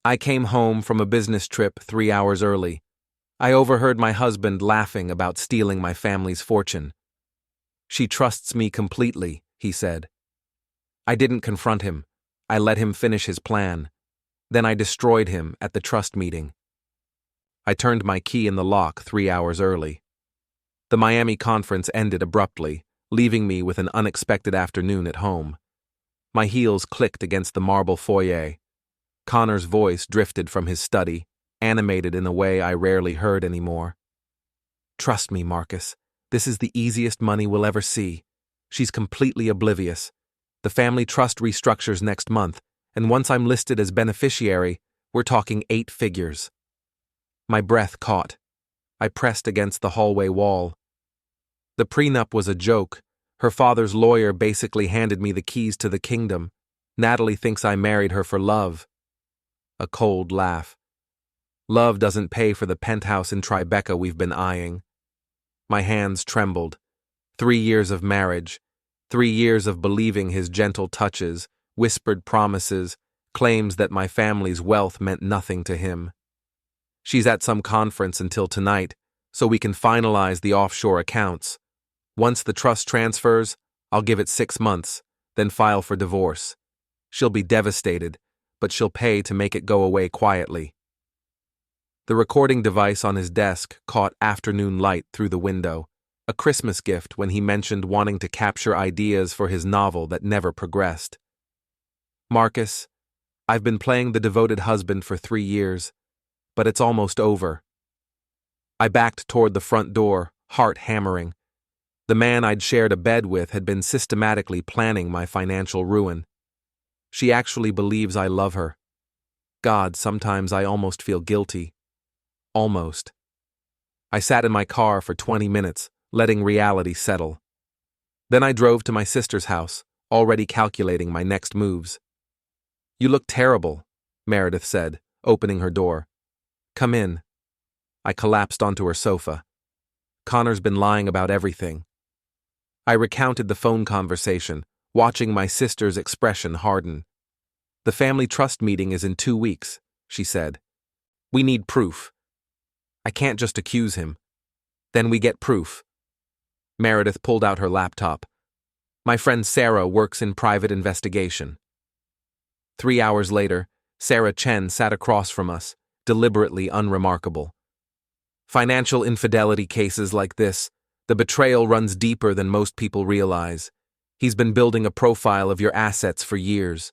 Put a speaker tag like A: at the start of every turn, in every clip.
A: I came home from a business trip 3 hours early. I overheard my husband laughing about stealing my family's fortune. "She trusts me completely," he said. I didn't confront him. I let him finish his plan. Then I destroyed him at the trust meeting. I turned my key in the lock 3 hours early. The Miami conference ended abruptly, leaving me with an unexpected afternoon at home. My heels clicked against the marble foyer. Connor's voice drifted from his study, animated in a way I rarely heard anymore. "Trust me, Marcus. This is the easiest money we'll ever see. She's completely oblivious. The family trust restructures next month, and once I'm listed as beneficiary, we're talking 8 figures. My breath caught. I pressed against the hallway wall. The prenup was a joke. Her father's lawyer basically handed me the keys to the kingdom. Natalie thinks I married her for love. A cold laugh. Love doesn't pay for the penthouse in Tribeca we've been eyeing. My hands trembled. 3 years of marriage. 3 years of believing his gentle touches, whispered promises, claims that my family's wealth meant nothing to him. She's at some conference until tonight, so we can finalize the offshore accounts. Once the trust transfers, I'll give it 6 months, then file for divorce. She'll be devastated, but she'll pay to make it go away quietly. The recording device on his desk caught afternoon light through the window, a Christmas gift when he mentioned wanting to capture ideas for his novel that never progressed. "Marcus, I've been playing the devoted husband for 3 years, but it's almost over." I backed toward the front door, heart hammering. The man I'd shared a bed with had been systematically planning my financial ruin. She actually believes I love her. God, sometimes I almost feel guilty. Almost. I sat in my car for 20 minutes, letting reality settle. Then I drove to my sister's house, already calculating my next moves. "You look terrible," Meredith said, opening her door. "Come in." I collapsed onto her sofa. Connor's been lying about everything. I recounted the phone conversation, watching my sister's expression harden. "The family trust meeting is in 2 weeks," she said. "We need proof. I can't just accuse him. Then we get proof." Meredith pulled out her laptop. "My friend Sarah works in private investigation." 3 hours later, Sarah Chen sat across from us, deliberately unremarkable. "Financial infidelity cases like this, the betrayal runs deeper than most people realize. He's been building a profile of your assets for years.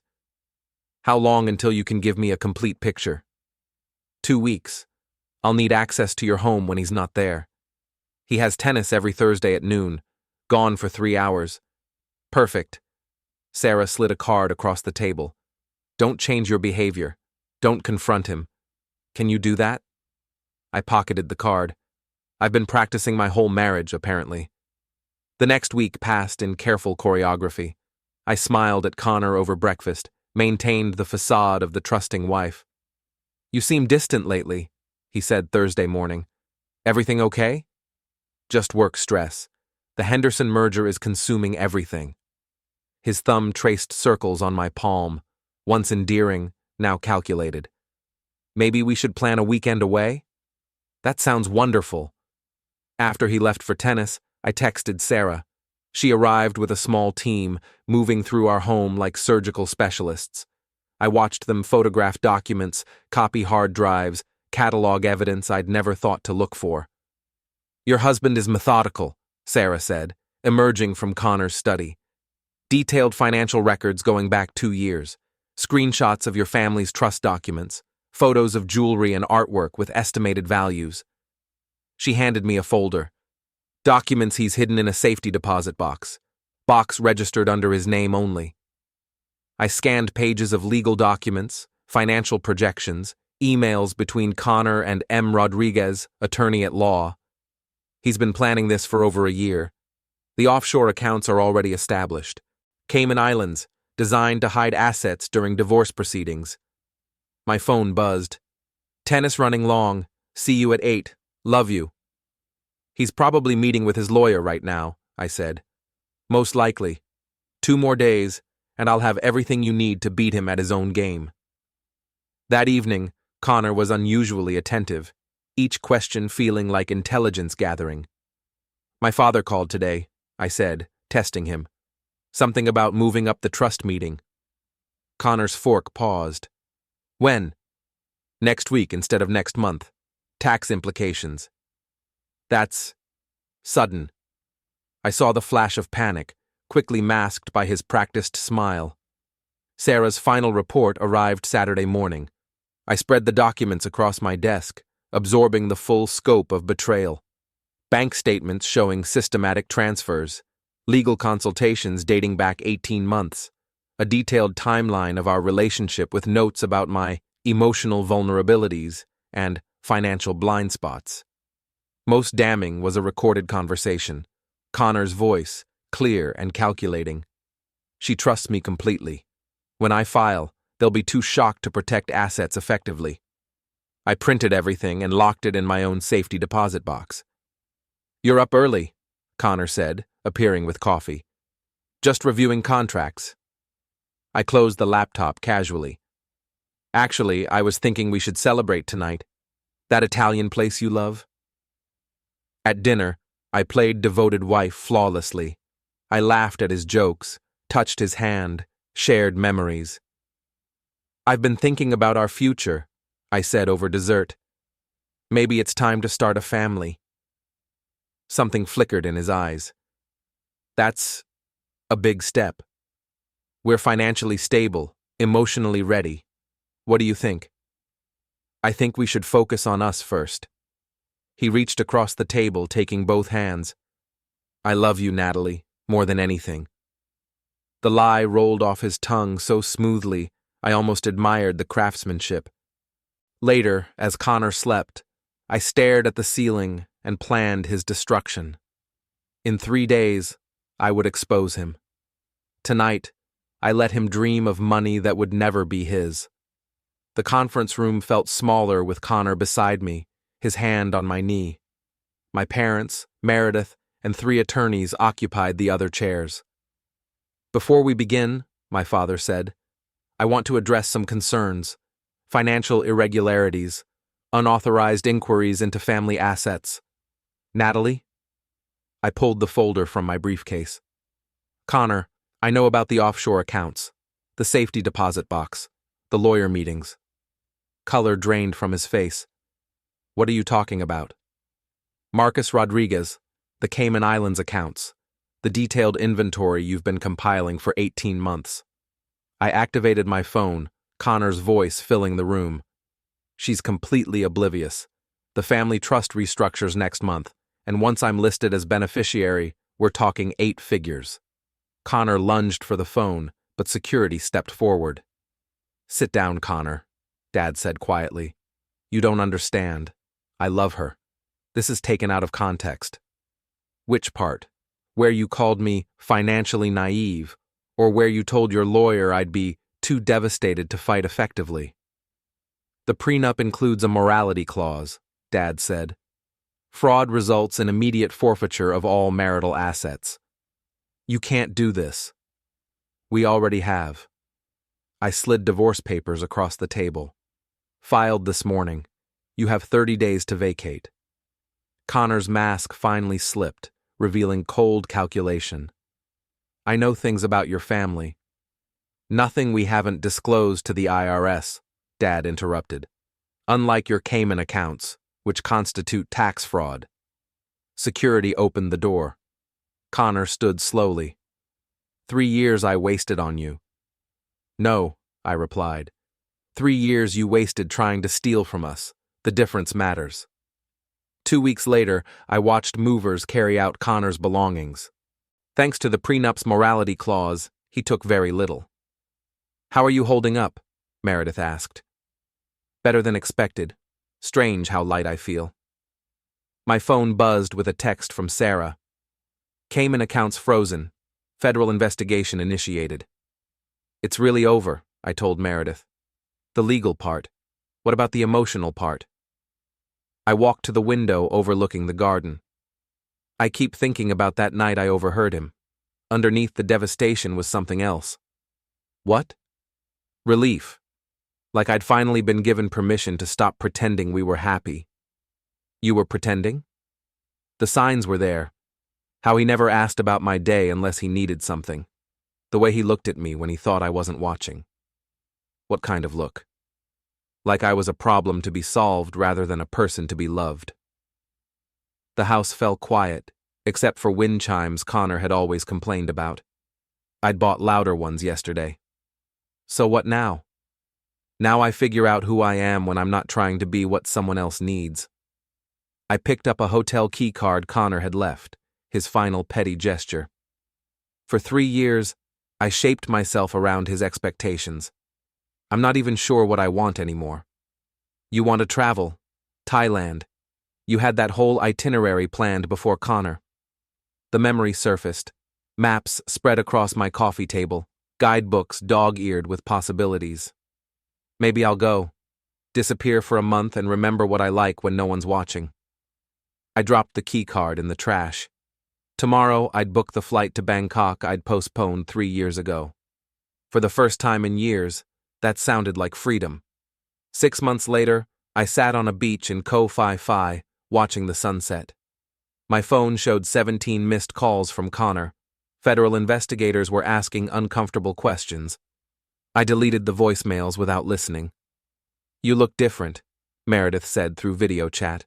A: How long until you can give me a complete picture?" 2 weeks. I'll need access to your home when he's not there. He has tennis every Thursday at noon. Gone for 3 hours. Perfect. Sarah slid a card across the table. "Don't change your behavior. Don't confront him. Can you do that?" I pocketed the card. I've been practicing my whole marriage, apparently. The next week passed in careful choreography. I smiled at Connor over breakfast, maintained the facade of the trusting wife. "You seem distant lately," he said Thursday morning. "Everything okay?" "Just work stress. The Henderson merger is consuming everything." His thumb traced circles on my palm, once endearing, now calculated. "Maybe we should plan a weekend away?" "That sounds wonderful." After he left for tennis, I texted Sarah. She arrived with a small team, moving through our home like surgical specialists. I watched them photograph documents, copy hard drives, catalog evidence I'd never thought to look for. "Your husband is methodical," Sarah said, emerging from Connor's study. "Detailed financial records going back 2 years, screenshots of your family's trust documents, photos of jewelry and artwork with estimated values." She handed me a folder. Documents he's hidden in a safety deposit box registered under his name only. I scanned pages of legal documents, financial projections, emails between Connor and M. Rodriguez, attorney at law. He's been planning this for over a year. The offshore accounts are already established. Cayman Islands, designed to hide assets during divorce proceedings. My phone buzzed. "Tennis running long. See you at 8. Love you." "He's probably meeting with his lawyer right now," I said. "Most likely. 2 more days, and I'll have everything you need to beat him at his own game." That evening, Connor was unusually attentive, each question feeling like intelligence gathering. "My father called today," I said, testing him. "Something about moving up the trust meeting." Connor's fork paused. "When?" "Next week instead of next month. Tax implications." "That's sudden." I saw the flash of panic, quickly masked by his practiced smile. Sarah's final report arrived Saturday morning. I spread the documents across my desk, absorbing the full scope of betrayal. Bank statements showing systematic transfers, legal consultations dating back 18 months, a detailed timeline of our relationship with notes about my emotional vulnerabilities and financial blind spots. Most damning was a recorded conversation, Connor's voice, clear and calculating. "She trusts me completely. When I file, they'll be too shocked to protect assets effectively." I printed everything and locked it in my own safety deposit box. "You're up early," Connor said, appearing with coffee. "Just reviewing contracts." I closed the laptop casually. "Actually, I was thinking we should celebrate tonight. That Italian place you love?" At dinner, I played devoted wife flawlessly. I laughed at his jokes, touched his hand, shared memories. "I've been thinking about our future," I said over dessert. "Maybe it's time to start a family." Something flickered in his eyes. "That's a big step. We're financially stable, emotionally ready. What do you think?" "I think we should focus on us first." He reached across the table, taking both hands. "I love you, Natalie, more than anything." The lie rolled off his tongue so smoothly, I almost admired the craftsmanship. Later, as Connor slept, I stared at the ceiling and planned his destruction. In 3 days, I would expose him. Tonight, I let him dream of money that would never be his. The conference room felt smaller with Connor beside me, his hand on my knee. My parents, Meredith, and 3 attorneys occupied the other chairs. "Before we begin," my father said, "I want to address some concerns: financial irregularities, unauthorized inquiries into family assets." "Natalie?" I pulled the folder from my briefcase. "Connor, I know about the offshore accounts, the safety deposit box, the lawyer meetings." Color drained from his face. "What are you talking about?" "Marcus Rodriguez, the Cayman Islands accounts, the detailed inventory you've been compiling for 18 months. I activated my phone, Connor's voice filling the room. "She's completely oblivious. The family trust restructures next month, and once I'm listed as beneficiary, we're talking 8 figures. Connor lunged for the phone, but security stepped forward. "Sit down, Connor," Dad said quietly. "You don't understand. I love her. This is taken out of context." "Which part? Where you called me financially naive, or where you told your lawyer I'd be too devastated to fight effectively?" "The prenup includes a morality clause," Dad said. "Fraud results in immediate forfeiture of all marital assets. You can't do this." "We already have." I slid divorce papers across the table. "Filed this morning. You have 30 days to vacate." Connor's mask finally slipped, revealing cold calculation. "I know things about your family." "Nothing we haven't disclosed to the IRS," Dad interrupted. "Unlike your Cayman accounts, which constitute tax fraud." Security opened the door. Connor stood slowly. 3 years I wasted on you." "No," I replied. 3 years you wasted trying to steal from us. The difference matters." 2 weeks later, I watched movers carry out Connor's belongings. Thanks to the prenup's morality clause, he took very little. "How are you holding up?" Meredith asked. "Better than expected. Strange how light I feel." My phone buzzed with a text from Sarah. "Cayman accounts frozen. Federal investigation initiated." "It's really over," I told Meredith. "The legal part. What about the emotional part?" I walked to the window overlooking the garden. "I keep thinking about that night I overheard him. Underneath the devastation was something else." "What?" "Relief. Like I'd finally been given permission to stop pretending we were happy. You were pretending? The signs were there. How he never asked about my day unless he needed something. The way he looked at me when he thought I wasn't watching. What kind of look? Like I was a problem to be solved rather than a person to be loved. The house fell quiet, except for wind chimes Connor had always complained about. I'd bought louder ones yesterday. So what now? Now I figure out who I am when I'm not trying to be what someone else needs. I picked up a hotel key card Connor had left, his final petty gesture. For 3 years, I shaped myself around his expectations. I'm not even sure what I want anymore. You want to travel? Thailand. You had that whole itinerary planned before Connor. The memory surfaced. Maps spread across my coffee table, guidebooks dog-eared with possibilities. Maybe I'll go, disappear for a month and remember what I like when no one's watching. I dropped the key card in the trash. Tomorrow I'd book the flight to Bangkok I'd postponed 3 years ago. For the first time in years, that sounded like freedom. 6 months later, I sat on a beach in Koh Phi Phi, watching the sunset. My phone showed 17 missed calls from Connor. Federal investigators were asking uncomfortable questions. I deleted the voicemails without listening. You look different, Meredith said through video chat.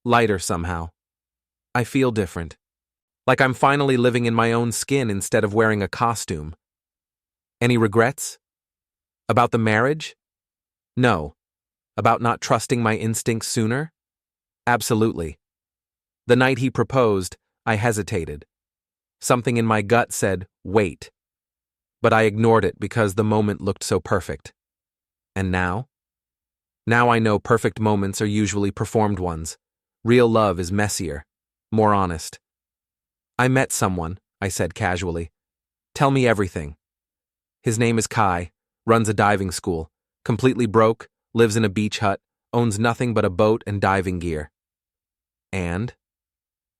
A: Lighter somehow. I feel different. Like I'm finally living in my own skin instead of wearing a costume. Any regrets? About the marriage? No. About not trusting my instincts sooner? Absolutely. The night he proposed, I hesitated. Something in my gut said, wait. But I ignored it because the moment looked so perfect. And now? Now I know perfect moments are usually performed ones. Real love is messier, more honest. I met someone, I said casually. Tell me everything. His name is Kai, runs a diving school, completely broke, lives in a beach hut, owns nothing but a boat and diving gear. And?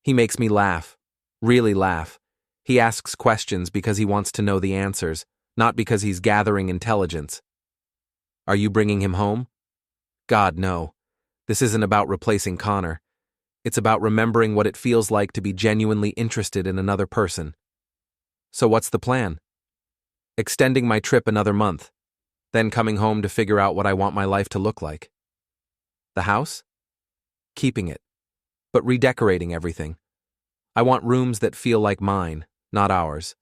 A: He makes me laugh, really laugh. He asks questions because he wants to know the answers, not because he's gathering intelligence. Are you bringing him home? God, no. This isn't about replacing Connor. It's about remembering what it feels like to be genuinely interested in another person. So what's the plan? Extending my trip another month, then coming home to figure out what I want my life to look like. The house? Keeping it, but redecorating everything. I want rooms that feel like mine, not ours.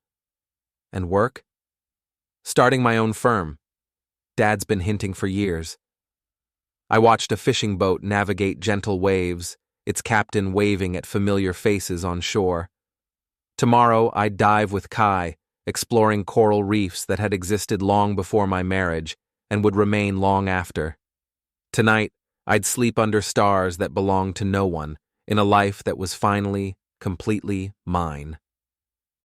A: And work? Starting my own firm. Dad's been hinting for years. I watched a fishing boat navigate gentle waves, its captain waving at familiar faces on shore. Tomorrow I'd dive with Kai, exploring coral reefs that had existed long before my marriage and would remain long after. Tonight, I'd sleep under stars that belonged to no one, in a life that was finally, completely mine.